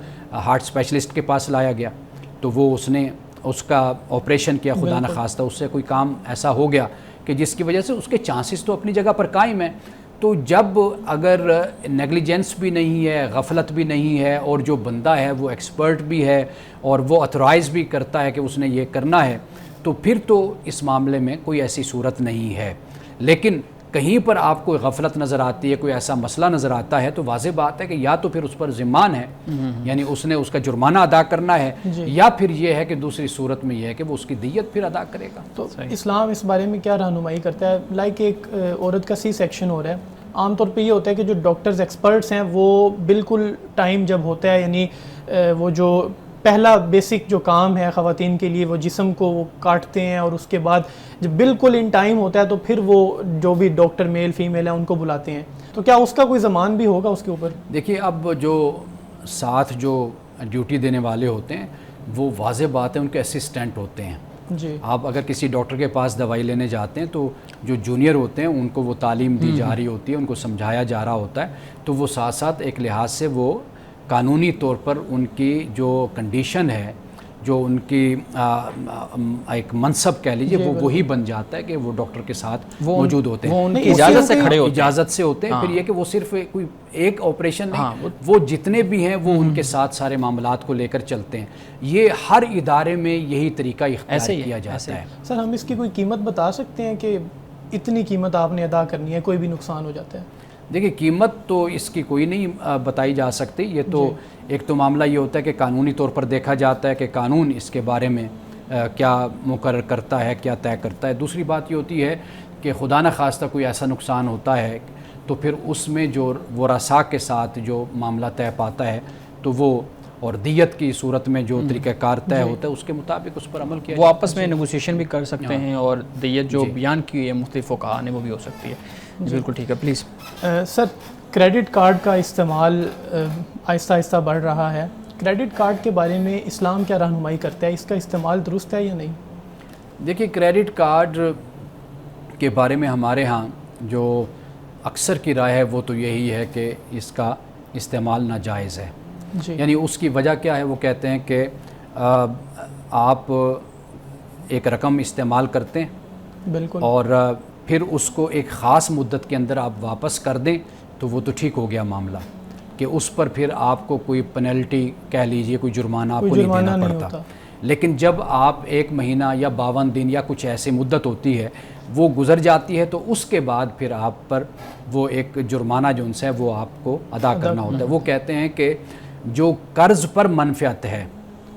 ہارٹ اسپیشلسٹ کے پاس لایا گیا تو وہ اس نے اس کا آپریشن کیا، خدا نہ خواستہ اس سے کوئی کام ایسا ہو گیا کہ جس کی وجہ سے اس کے چانسز تو اپنی جگہ پر قائم ہیں. تو جب اگر نیگلیجنس بھی نہیں ہے، غفلت بھی نہیں ہے، اور جو بندہ ہے وہ ایکسپرٹ بھی ہے اور وہ اتھورائز بھی کرتا ہے کہ اس نے یہ کرنا ہے، تو پھر تو اس معاملے میں کوئی ایسی صورت نہیں ہے. لیکن کہیں پر آپ کو غفلت نظر آتی ہے، کوئی ایسا مسئلہ نظر آتا ہے، تو واضح بات ہے کہ یا تو پھر اس پر ضمان ہے، یعنی اس نے اس کا جرمانہ ادا کرنا ہے، یا پھر یہ ہے کہ دوسری صورت میں یہ ہے کہ وہ اس کی دیت پھر ادا کرے گا. تو اسلام اس بارے میں کیا رہنمائی کرتا ہے؟ لائک ایک عورت کا سی سیکشن ہو رہا ہے، عام طور پہ یہ ہوتا ہے کہ جو ڈاکٹرز ایکسپرٹس ہیں وہ بالکل ٹائم جب ہوتا ہے، یعنی وہ جو پہلا بیسک جو کام ہے خواتین کے لیے وہ جسم کو وہ کاٹتے ہیں، اور اس کے بعد جب بالکل ان ٹائم ہوتا ہے تو پھر وہ جو بھی ڈاکٹر میل فیمیل ہیں ان کو بلاتے ہیں. تو کیا اس کا کوئی زمان بھی ہوگا اس کے اوپر؟ دیکھیے اب جو ساتھ جو ڈیوٹی دینے والے ہوتے ہیں وہ واضح بات ہے ان کے اسسٹنٹ ہوتے ہیں. جی آپ اگر کسی ڈاکٹر کے پاس دوائی لینے جاتے ہیں تو جو جونیئر ہوتے ہیں ان کو وہ تعلیم دی جا رہی ہوتی ہے، ان کو سمجھایا جا رہا ہوتا ہے، تو وہ ساتھ ساتھ ایک لحاظ سے وہ قانونی طور پر ان کی جو کنڈیشن ہے، جو ان کی ایک منصب کہہ لیجیے، وہ وہی بن جاتا ہے کہ وہ ڈاکٹر کے ساتھ موجود ہوتے ہیں. وہ ان کی اجازت سے کھڑے ہوتے ہیں، اجازت سے ہوتے ہیں. پھر یہ کہ وہ صرف کوئی ایک آپریشن نہیں، وہ جتنے بھی ہیں وہ ان کے ساتھ سارے معاملات کو لے کر چلتے ہیں. یہ ہر ادارے میں یہی طریقہ اختیار کیا جاتا ہے. سر ہم اس کی کوئی قیمت بتا سکتے ہیں کہ اتنی قیمت آپ نے ادا کرنی ہے، کوئی بھی نقصان ہو جاتا ہے؟ دیکھیے قیمت تو اس کی کوئی نہیں بتائی جا سکتی. یہ تو ایک تو معاملہ یہ ہوتا ہے کہ قانونی طور پر دیکھا جاتا ہے کہ قانون اس کے بارے میں کیا مقرر کرتا ہے، کیا طے کرتا ہے. دوسری بات یہ ہوتی ہے کہ خدا نہ خواستہ کوئی ایسا نقصان ہوتا ہے تو پھر اس میں جو ورثاء کے ساتھ جو معاملہ طے پاتا ہے تو وہ اور دیت کی صورت میں جو طریقہ کار طے ہوتا ہے اس کے مطابق اس پر عمل کیا وہ آپس میں نیگوسیشن بھی کر سکتے ہیں اور دیت جو بیان کی ہے مختلف فقہاء نے وہ بھی ہو سکتی ہے. بالکل ٹھیک ہے. پلیز سر کریڈٹ کارڈ کا استعمال آہستہ آہستہ بڑھ رہا ہے. کریڈٹ کارڈ کے بارے میں اسلام کیا رہنمائی کرتا ہے؟ اس کا استعمال درست ہے یا نہیں؟ دیکھیے کریڈٹ کارڈ کے بارے میں ہمارے ہاں جو اکثر کی رائے ہے وہ تو یہی ہے کہ اس کا استعمال ناجائز ہے. جی. یعنی اس کی وجہ کیا ہے؟ وہ کہتے ہیں کہ آپ ایک رقم استعمال کرتے ہیں بالکل اور پھر اس کو ایک خاص مدت کے اندر آپ واپس کر دیں تو وہ تو ٹھیک ہو گیا معاملہ، کہ اس پر پھر آپ کو کوئی پینلٹی کہہ لیجئے، کوئی جرمانہ آپ کو نہیں دینا پڑتا. لیکن جب آپ 1 مہینہ یا 52 دن یا کچھ ایسی مدت ہوتی ہے وہ گزر جاتی ہے تو اس کے بعد پھر آپ پر وہ ایک جرمانہ جو ان سے ہے وہ آپ کو ادا کرنا ہوتا ہے. وہ کہتے ہیں کہ جو قرض پر منفعت ہے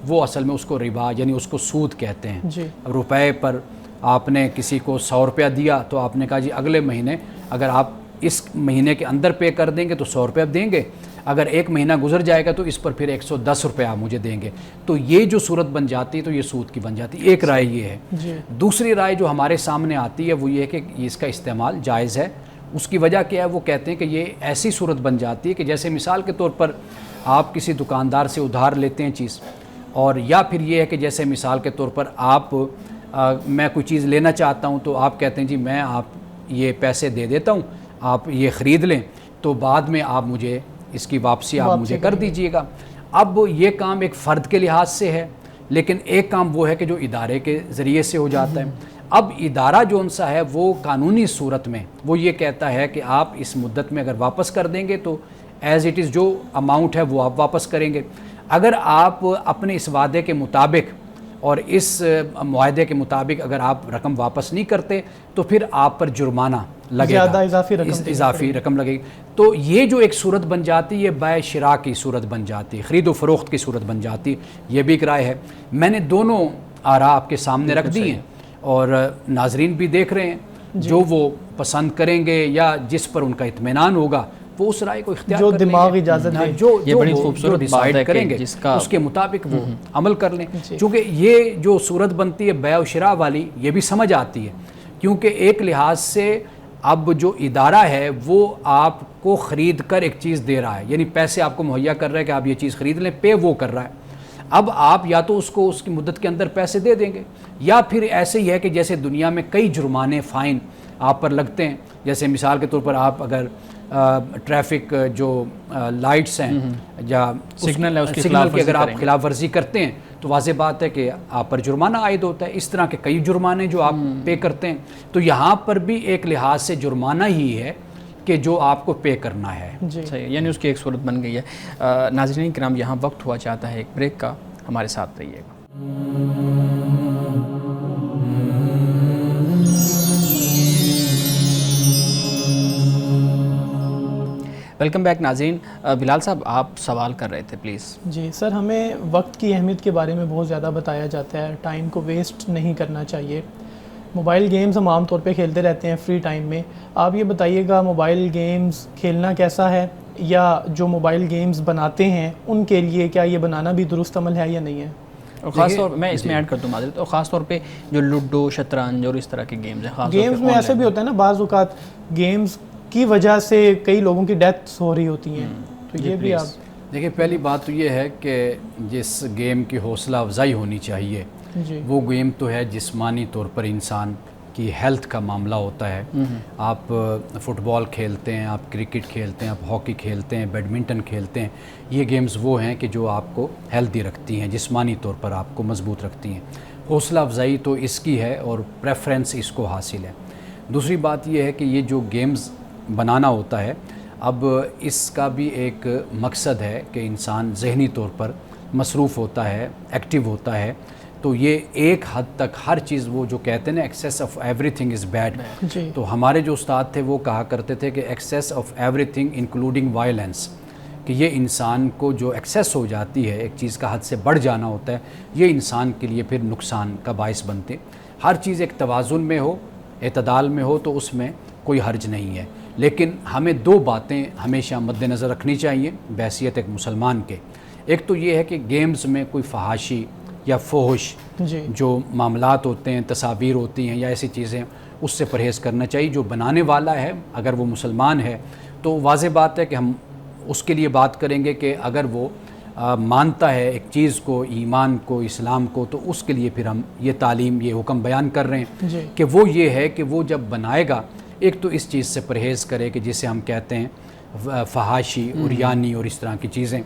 وہ اصل میں اس کو ربا یعنی اس کو سود کہتے ہیں. جی. روپے پر آپ نے کسی کو 100 روپیہ دیا تو آپ نے کہا جی اگلے مہینے اگر آپ اس مہینے کے اندر پے کر دیں گے تو 100 روپیہ دیں گے، اگر 1 مہینہ گزر جائے گا تو اس پر پھر 110 روپیہ آپ مجھے دیں گے. تو یہ جو صورت بن جاتی ہے تو یہ سود کی بن جاتی ہے. ایک رائے یہ ہے. جی. دوسری رائے جو ہمارے سامنے آتی ہے وہ یہ ہے کہ اس کا استعمال جائز ہے. اس کی وجہ کیا ہے؟ وہ کہتے ہیں کہ یہ ایسی صورت بن جاتی ہے کہ جیسے مثال کے طور پر آپ کسی دکاندار سے ادھار لیتے ہیں چیز، اور یا پھر یہ ہے کہ جیسے مثال کے طور پر آپ میں کوئی چیز لینا چاہتا ہوں تو آپ کہتے ہیں جی میں آپ یہ پیسے دے دیتا ہوں، آپ یہ خرید لیں تو بعد میں آپ مجھے اس کی واپسی آپ مجھے کر دیجئے گا. اب یہ کام ایک فرد کے لحاظ سے ہے، لیکن ایک کام وہ ہے کہ جو ادارے کے ذریعے سے ہو جاتا ہے. اب ادارہ جو ان سا ہے وہ قانونی صورت میں وہ یہ کہتا ہے کہ آپ اس مدت میں اگر واپس کر دیں گے تو ایز اٹ از جو اماؤنٹ ہے وہ آپ واپس کریں گے. اگر آپ اپنے اس وعدے کے مطابق اور اس معاہدے کے مطابق اگر آپ رقم واپس نہیں کرتے تو پھر آپ پر جرمانہ لگے گا، اضافی رقم لگے گی. تو یہ جو ایک صورت بن جاتی ہے یہ بیع شراء کی صورت بن جاتی ہے، خرید و فروخت کی صورت بن جاتی ہے. یہ بھی ایک رائے ہے. میں نے دونوں آراء آپ کے سامنے رکھ دی ہیں اور ناظرین بھی دیکھ رہے ہیں. جو وہ پسند کریں گے یا جس پر ان کا اطمینان ہوگا وہ اس رائے کو اختیار جو کر لیں دماغ گے. اجازت دے یہ بڑی خوبصورت بات ہے کریں گے اس کے مطابق وہ عمل کر لیں. چونکہ یہ جو صورت بنتی ہے بیع و شراء والی یہ بھی سمجھ آتی ہے، کیونکہ ایک لحاظ سے اب جو ادارہ ہے وہ آپ کو خرید کر ایک چیز دے رہا ہے، یعنی پیسے آپ کو مہیا کر رہا ہے کہ آپ یہ چیز خرید لیں، پے وہ کر رہا ہے. اب آپ یا تو اس کو اس کی مدت کے اندر پیسے دے دیں گے، یا پھر ایسے ہی ہے کہ جیسے دنیا میں کئی جرمانے فائن آپ پر لگتے ہیں. جیسے مثال کے طور پر آپ اگر ٹریفک جو لائٹس ہیں یا سگنل ہے اس کی اگر آپ خلاف ورزی کرتے ہیں تو واضح بات ہے کہ آپ پر جرمانہ عائد ہوتا ہے. اس طرح کے کئی جرمانے جو آپ پے کرتے ہیں تو یہاں پر بھی ایک لحاظ سے جرمانہ ہی ہے کہ جو آپ کو پے کرنا ہے. صحیح، یعنی اس کی ایک صورت بن گئی ہے. ناظرین کرام یہاں وقت ہوا چاہتا ہے ایک بریک کا، ہمارے ساتھ رہیے گا. ویلکم بیک ناظرین. بلال صاحب آپ سوال کر رہے تھے پلیز. جی سر، ہمیں وقت کی اہمیت کے بارے میں بہت زیادہ بتایا جاتا ہے، ٹائم کو ویسٹ نہیں کرنا چاہیے. موبائل گیمز ہم عام طور پہ کھیلتے رہتے ہیں فری ٹائم میں. آپ یہ بتائیے گا موبائل گیمز کھیلنا کیسا ہے، یا جو موبائل گیمز بناتے ہیں ان کے لیے کیا یہ بنانا بھی درست عمل ہے یا نہیں ہے؟ اور خاص طور میں اس میں ایڈ کر دوں معذرت، اور خاص طور پہ جو لوڈو، شطرنج اور اس طرح کے گیمز ہیں، خاص گیمز میں ایسے بھی ہوتا ہے نا بعض اوقات گیمز کی وجہ سے کئی لوگوں کی ڈیتھس ہو رہی ہوتی ہیں، تو یہ بھی آپ دیکھیں. پہلی بات تو یہ ہے کہ جس گیم کی حوصلہ افزائی ہونی چاہیے وہ گیم تو ہے جسمانی طور پر انسان کی ہیلتھ کا معاملہ ہوتا ہے. آپ فٹ بال کھیلتے ہیں، آپ کرکٹ کھیلتے ہیں، آپ ہاکی کھیلتے ہیں، بیڈمنٹن کھیلتے ہیں. یہ گیمز وہ ہیں کہ جو آپ کو ہیلتھی رکھتی ہیں، جسمانی طور پر آپ کو مضبوط رکھتی ہیں. حوصلہ افزائی تو اس کی ہے اور پریفرنس اس کو حاصل ہے. دوسری بات یہ ہے کہ یہ جو گیمز بنانا ہوتا ہے اب اس کا بھی ایک مقصد ہے کہ انسان ذہنی طور پر مصروف ہوتا ہے، ایکٹیو ہوتا ہے. تو یہ ایک حد تک ہر چیز وہ جو کہتے ہیں نا access of every thing is bad. تو ہمارے جو استاد تھے وہ کہا کرتے تھے کہ access of every thing including violence, کہ یہ انسان کو جو ایکسیس ہو جاتی ہے، ایک چیز کا حد سے بڑھ جانا ہوتا ہے، یہ انسان کے لیے پھر نقصان کا باعث بنتے. ہر چیز ایک توازن میں ہو، اعتدال میں ہو تو اس میں کوئی حرج نہیں ہے. لیکن ہمیں دو باتیں ہمیشہ مد نظر رکھنی چاہیے بحیثیت ایک مسلمان کے. ایک تو یہ ہے کہ گیمز میں کوئی فحاشی یا فحش جی جو معاملات ہوتے ہیں، تصاویر ہوتی ہیں یا ایسی چیزیں، اس سے پرہیز کرنا چاہیے. جو بنانے والا ہے اگر وہ مسلمان ہے تو واضح بات ہے کہ ہم اس کے لیے بات کریں گے کہ اگر وہ مانتا ہے ایک چیز کو، ایمان کو، اسلام کو، تو اس کے لیے پھر ہم یہ تعلیم، یہ حکم بیان کر رہے ہیں جی کہ وہ یہ ہے کہ وہ جب بنائے گا ایک تو اس چیز سے پرہیز کرے کہ جسے ہم کہتے ہیں فحاشی، عریانی اور اس طرح کی چیزیں.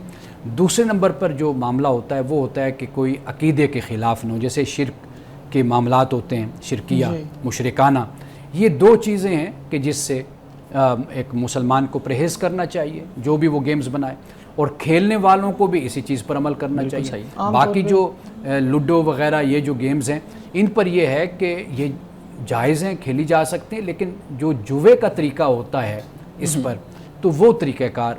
دوسرے نمبر پر جو معاملہ ہوتا ہے وہ ہوتا ہے کہ کوئی عقیدے کے خلاف نہ ہو، جیسے شرک کے معاملات ہوتے ہیں، شرکیہ، جی مشرکانہ. یہ دو چیزیں ہیں کہ جس سے ایک مسلمان کو پرہیز کرنا چاہیے جو بھی وہ گیمز بنائے، اور کھیلنے والوں کو بھی اسی چیز پر عمل کرنا چاہیے. صحیح. باقی جو لوڈو وغیرہ یہ جو گیمز ہیں ان پر یہ ہے کہ یہ جائز ہیں، کھیلی جا سکتے ہیں، لیکن جو جوے کا طریقہ ہوتا ہے اس پر تو وہ طریقہ کار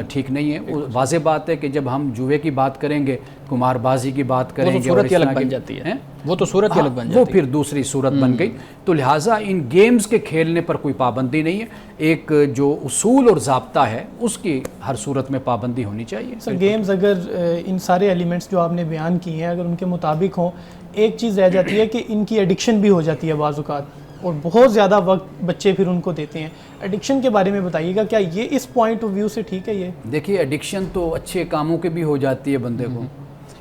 ٹھیک نہیں ہے. واضح بات ہے کہ جب ہم جوے کی بات کریں گے، قمار بازی کی بات کریں گے، صورت ہی الگ بن جاتی ہے، وہ تو صورت ہی الگ بن جاتی ہے، وہ پھر دوسری صورت بن گئی. تو لہٰذا ان گیمز کے کھیلنے پر کوئی پابندی نہیں ہے. ایک جو اصول اور ضابطہ ہے اس کی ہر صورت میں پابندی ہونی چاہیے. سر گیمز اگر ان سارے ایلیمنٹس جو آپ نے بیان کی ہیں اگر ان کے مطابق ہوں، ایک چیز رہ جاتی ہے کہ ان کی ایڈکشن بھی ہو جاتی ہے بعض اوقات، اور بہت زیادہ وقت بچے پھر ان کو دیتے ہیں. ایڈکشن کے بارے میں بتائیے گا، کیا یہ اس پوائنٹ آف ویو سے ٹھیک ہے؟ یہ دیکھیے ایڈکشن تو اچھے کاموں کے بھی ہو جاتی ہے بندے کو.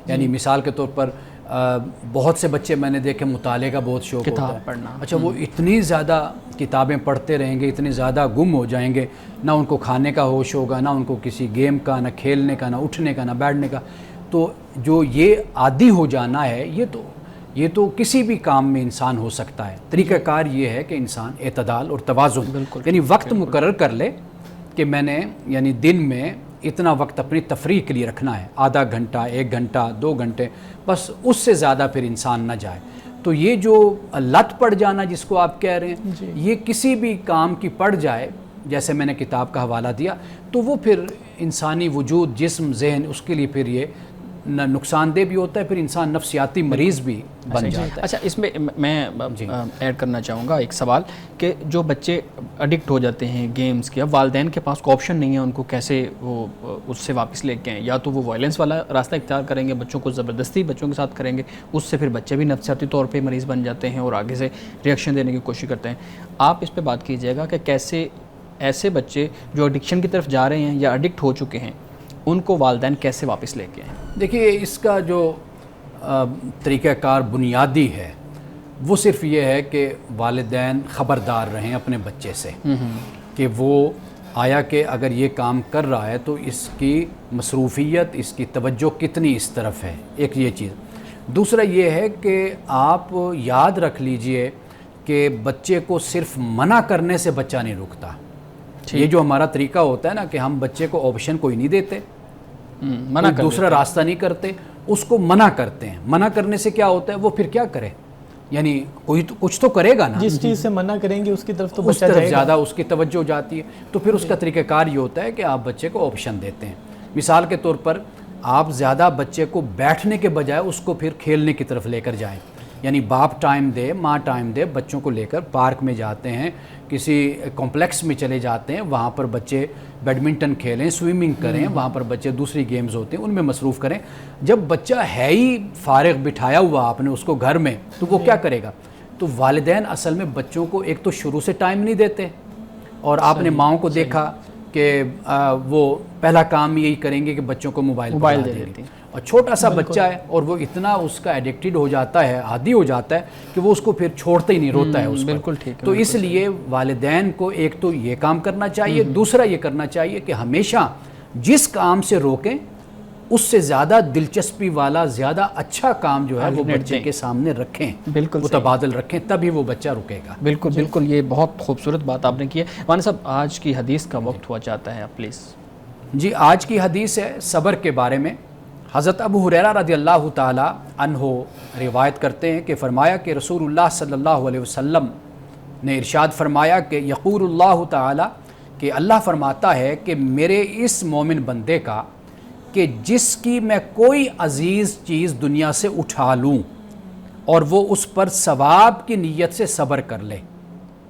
یعنی مثال کے طور پر بہت سے بچے میں نے دیکھے مطالعے کا بہت شوق ہوتا ہے پڑھنا. اچھا وہ اتنی زیادہ کتابیں پڑھتے رہیں گے، اتنے زیادہ گم ہو جائیں گے، نہ ان کو کھانے کا ہوش ہوگا، نہ ان کو کسی گیم کا، نہ کھیلنے کا، نہ اٹھنے کا، نہ بیٹھنے کا. تو جو یہ عادی ہو جانا ہے یہ تو کسی بھی کام میں انسان ہو سکتا ہے. طریقہ کار یہ ہے کہ انسان اعتدال اور توازن، یعنی وقت مقرر کر لے کہ میں نے یعنی دن میں اتنا وقت اپنی تفریح کے لیے رکھنا ہے، آدھا گھنٹہ، 1 گھنٹہ، 2 گھنٹے، بس اس سے زیادہ پھر انسان نہ جائے. تو یہ جو لت پڑ جانا جس کو آپ کہہ رہے ہیں، یہ کسی بھی کام کی پڑ جائے، جیسے میں نے کتاب کا حوالہ دیا، تو وہ پھر انسانی وجود، جسم، ذہن، اس کے لیے پھر یہ نقصان دہ بھی ہوتا ہے، پھر انسان نفسیاتی مریض بھی بن جاتا ہے. اچھا اس میں میں ایڈ کرنا چاہوں گا ایک سوال کہ جو بچے اڈکٹ ہو جاتے ہیں گیمز کے، اب والدین کے پاس کوئی آپشن نہیں ہے ان کو کیسے وہ اس سے واپس لے کے آئیں. یا تو وہ وائلنس والا راستہ اختیار کریں گے، بچوں کو زبردستی بچوں کے ساتھ کریں گے، اس سے پھر بچے بھی نفسیاتی طور پہ مریض بن جاتے ہیں اور آگے سے ریئیکشن دینے کی کوشش کرتے ہیں. آپ اس پہ بات کیجیے گا کہ کیسے ایسے بچے جو ایڈکشن کی طرف جا رہے ہیں یا ایڈکٹ ہو چکے ہیں ان کو والدین کیسے واپس لے کے آئیں؟ دیکھیے اس کا جو طریقہ کار بنیادی ہے وہ صرف یہ ہے کہ والدین خبردار رہیں اپنے بچے سے کہ وہ آیا کہ اگر یہ کام کر رہا ہے تو اس کی مصروفیت، اس کی توجہ کتنی اس طرف ہے. ایک یہ چیز. دوسرا یہ ہے کہ آپ یاد رکھ لیجئے کہ بچے کو صرف منع کرنے سے بچہ نہیں رکتا. یہ جو ہمارا طریقہ ہوتا ہے نا کہ ہم بچے کو آپشن کوئی نہیں دیتے، دوسرا راستہ نہیں کرتے، اس کو منع کرتے ہیں. منع کرنے سے کیا ہوتا ہے، وہ پھر کیا کرے، یعنی کوئی تو کچھ تو کرے گا نا. جس چیز سے منع کریں گے اس کی طرف تو اس بچہ طرف جائے گا، زیادہ اس کی توجہ جاتی ہے. تو پھر اس کا طریقہ کار یہ ہوتا ہے کہ آپ بچے کو آپشن دیتے ہیں. مثال کے طور پر آپ زیادہ بچے کو بیٹھنے کے بجائے اس کو پھر کھیلنے کی طرف لے کر جائیں. یعنی باپ ٹائم دے، ماں ٹائم دے، بچوں کو لے کر پارک میں جاتے ہیں، کسی کمپلیکس میں چلے جاتے ہیں، وہاں پر بچے بیڈمنٹن کھیلیں، سوئمنگ کریں، وہاں پر بچے دوسری گیمز ہوتے ہیں ان میں مصروف کریں. جب بچہ ہے ہی فارغ بٹھایا ہوا آپ نے اس کو گھر میں، تو وہ کیا کرے گا. تو والدین اصل میں بچوں کو ایک تو شروع سے ٹائم نہیں دیتے، اور آپ نے ماؤں کو دیکھا کہ وہ پہلا کام یہی کریں گے کہ بچوں کو موبائل دے دیتے ہیں. اور چھوٹا سا بچہ ہے اور وہ اتنا اس کا ایڈکٹڈ ہو جاتا ہے، عادی ہو جاتا ہے کہ وہ اس کو پھر چھوڑتا ہی نہیں، روتا ہے اس پر. بالکل ٹھیک ہے. تو اس لیے والدین کو ایک تو یہ کام کرنا چاہیے، دوسرا یہ کرنا چاہیے کہ ہمیشہ جس کام سے روکیں اس سے زیادہ دلچسپی والا، زیادہ اچھا کام جو ہے وہ بچے کے سامنے رکھیں، بالکل متبادل رکھیں، تبھی وہ بچہ رکے گا. بالکل یہ بہت خوبصورت بات آپ نے کی ہے. مولانا صاحب آج کی حدیث کا وقت ہوا چاہتا ہے، آپ پلیز. جی آج کی حدیث ہے صبر کے بارے میں. حضرت ابو ہریرہ رضی اللہ تعالی عنہ روایت کرتے ہیں کہ فرمایا کہ رسول اللہ صلی اللہ علیہ وسلم نے ارشاد فرمایا کہ یقول اللہ تعالی، کہ اللہ فرماتا ہے کہ میرے اس مومن بندے کا کہ جس کی میں کوئی عزیز چیز دنیا سے اٹھا لوں اور وہ اس پر ثواب کی نیت سے صبر کر لے.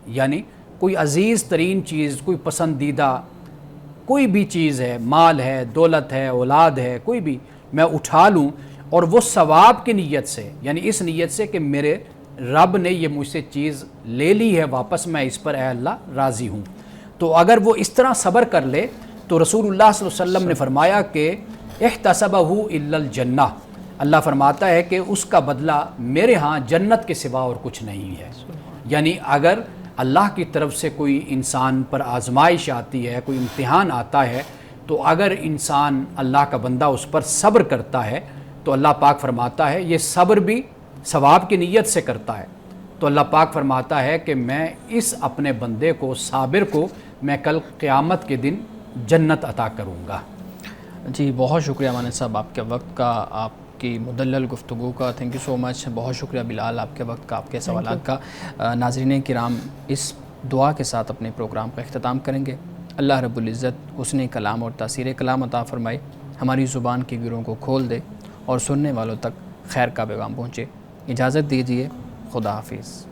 یعنی کوئی عزیز ترین چیز، کوئی پسندیدہ کوئی بھی چیز ہے، مال ہے، دولت ہے، اولاد ہے، کوئی بھی میں اٹھا لوں اور وہ ثواب کی نیت سے، یعنی اس نیت سے کہ میرے رب نے یہ مجھ سے چیز لے لی ہے واپس، میں اس پر اے اللہ راضی ہوں، تو اگر وہ اس طرح صبر کر لے تو رسول اللہ صلی اللہ علیہ وسلم نے فرمایا کہ احتسبہ الا الجنہ، اللہ فرماتا ہے کہ اس کا بدلہ میرے ہاں جنت کے سوا اور کچھ نہیں ہے۔ یعنی اگر اللہ کی طرف سے کوئی انسان پر آزمائش آتی ہے، کوئی امتحان آتا ہے، تو اگر انسان اللہ کا بندہ اس پر صبر کرتا ہے تو اللہ پاک فرماتا ہے یہ صبر بھی ثواب کی نیت سے کرتا ہے، تو اللہ پاک فرماتا ہے کہ میں اس اپنے بندے کو، صابر کو، میں کل قیامت کے دن جنت عطا کروں گا۔ جی بہت شکریہ مانند صاحب آپ کے وقت کا، آپ کی مدلل گفتگو کا، تھینک یو سو مچ، بہت شکریہ بلال آپ کے وقت کا، آپ کے سوالات کا۔ ناظرین کرام، اس دعا کے ساتھ اپنے پروگرام کا اختتام کریں گے۔ اللہ رب العزت حسن کلام اور تاثیر کلام عطا فرمائے، ہماری زبان کے گروں کو کھول دے اور سننے والوں تک خیر کا پیغام پہنچے۔ اجازت دیجیے، خدا حافظ۔